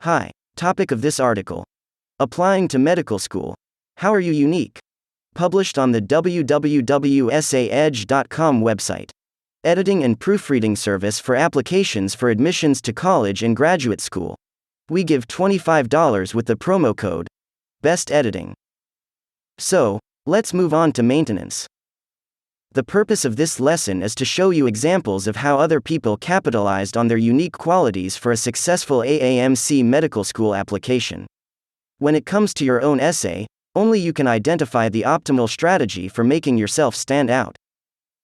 Hi. Topic of this article: Applying to medical school. How are you unique? Published on the www.saedge.com website. Editing and proofreading service for applications for admissions to college and graduate school. We give $25 with the promo code BEST EDITING. So, let's move on to maintenance. The purpose of this lesson is to show you examples of how other people capitalized on their unique qualities for a successful AAMC medical school application. When it comes to your own essay, only you can identify the optimal strategy for making yourself stand out.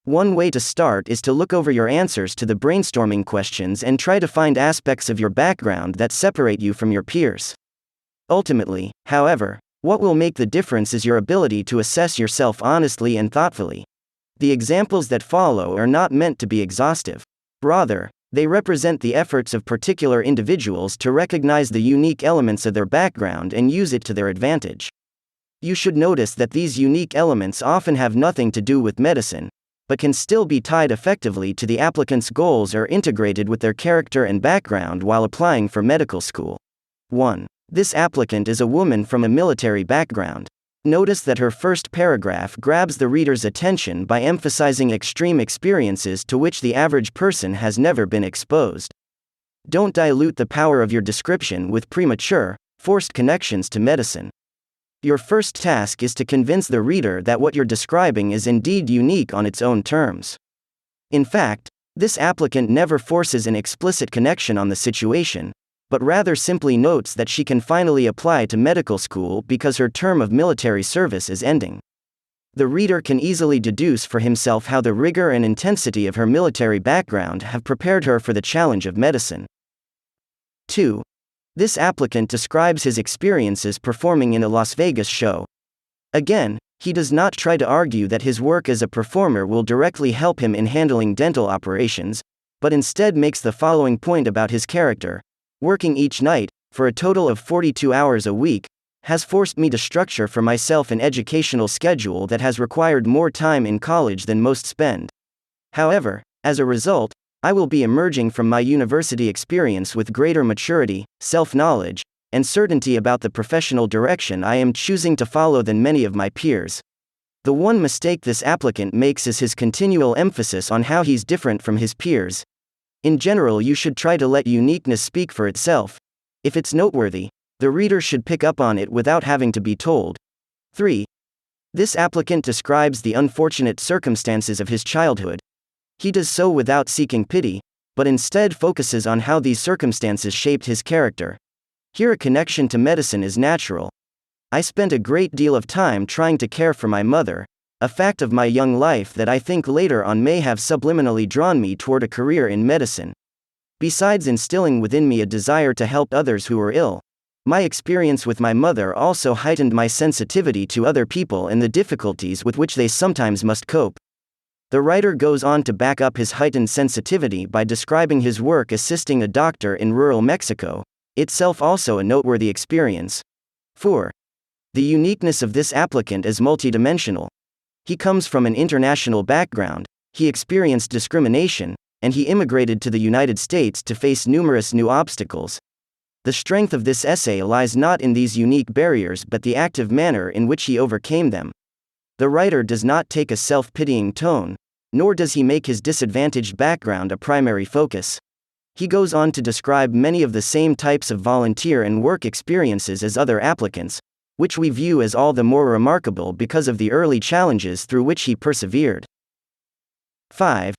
One way to start is to look over your answers to the brainstorming questions and try to find aspects of your background that separate you from your peers. Ultimately, however, what will make the difference is your ability to assess yourself honestly and thoughtfully. The examples that follow are not meant to be exhaustive. Rather, they represent the efforts of particular individuals to recognize the unique elements of their background and use it to their advantage. You should notice that these unique elements often have nothing to do with medicine, but can still be tied effectively to the applicant's goals or integrated with their character and background while applying for medical school. 1. This applicant is a woman from a military background. Notice that her first paragraph grabs the reader's attention by emphasizing extreme experiences to which the average person has never been exposed. Don't dilute the power of your description with premature, forced connections to medicine. Your first task is to convince the reader that what you're describing is indeed unique on its own terms. In fact, this applicant never forces an explicit connection on the situation, but rather simply notes that she can finally apply to medical school because her term of military service is ending. The reader can easily deduce for himself how the rigor and intensity of her military background have prepared her for the challenge of medicine. 2. This applicant describes his experiences performing in a Las Vegas show. Again, he does not try to argue that his work as a performer will directly help him in handling dental operations, but instead makes the following point about his character: working each night, for a total of 42 hours a week, has forced me to structure for myself an educational schedule that has required more time in college than most spend. However, as a result, I will be emerging from my university experience with greater maturity, self-knowledge, and certainty about the professional direction I am choosing to follow than many of my peers. The one mistake this applicant makes is his continual emphasis on how he's different from his peers. In general, you should try to let uniqueness speak for itself. If it's noteworthy, the reader should pick up on it without having to be told. 3. This applicant describes the unfortunate circumstances of his childhood. He does so without seeking pity, but instead focuses on how these circumstances shaped his character. Here, a connection to medicine is natural. I spent a great deal of time trying to care for my mother, a fact of my young life that I think later on may have subliminally drawn me toward a career in medicine. Besides instilling within me a desire to help others who were ill, my experience with my mother also heightened my sensitivity to other people and the difficulties with which they sometimes must cope. The writer goes on to back up his heightened sensitivity by describing his work assisting a doctor in rural Mexico, itself also a noteworthy experience. 4. The uniqueness of this applicant is multidimensional. He comes from an international background, he experienced discrimination, and he immigrated to the United States to face numerous new obstacles. The strength of this essay lies not in these unique barriers but the active manner in which he overcame them. The writer does not take a self-pitying tone, nor does he make his disadvantaged background a primary focus. He goes on to describe many of the same types of volunteer and work experiences as other applicants, which we view as all the more remarkable because of the early challenges through which he persevered. 5.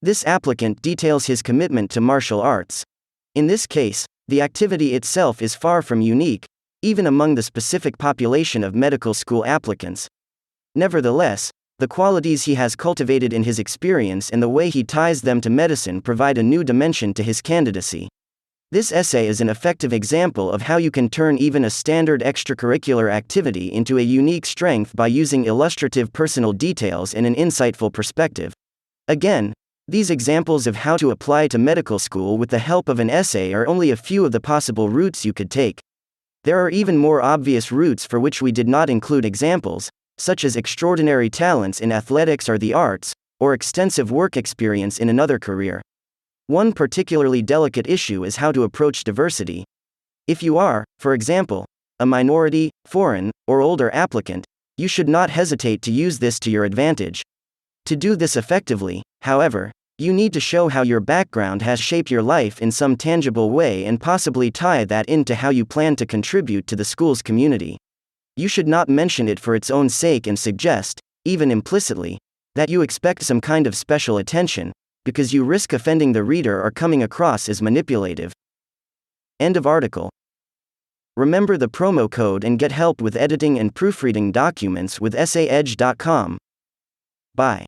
This applicant details his commitment to martial arts. In this case, the activity itself is far from unique, even among the specific population of medical school applicants. Nevertheless, the qualities he has cultivated in his experience and the way he ties them to medicine provide a new dimension to his candidacy. This essay is an effective example of how you can turn even a standard extracurricular activity into a unique strength by using illustrative personal details and an insightful perspective. Again, these examples of how to apply to medical school with the help of an essay are only a few of the possible routes you could take. There are even more obvious routes for which we did not include examples, such as extraordinary talents in athletics or the arts, or extensive work experience in another career. One particularly delicate issue is how to approach diversity. If you are, for example, a minority, foreign, or older applicant, you should not hesitate to use this to your advantage. To do this effectively, however, you need to show how your background has shaped your life in some tangible way and possibly tie that into how you plan to contribute to the school's community. You should not mention it for its own sake and suggest, even implicitly, that you expect some kind of special attention, because you risk offending the reader or coming across as manipulative. End of article. Remember the promo code and get help with editing and proofreading documents with essayedge.com. Bye.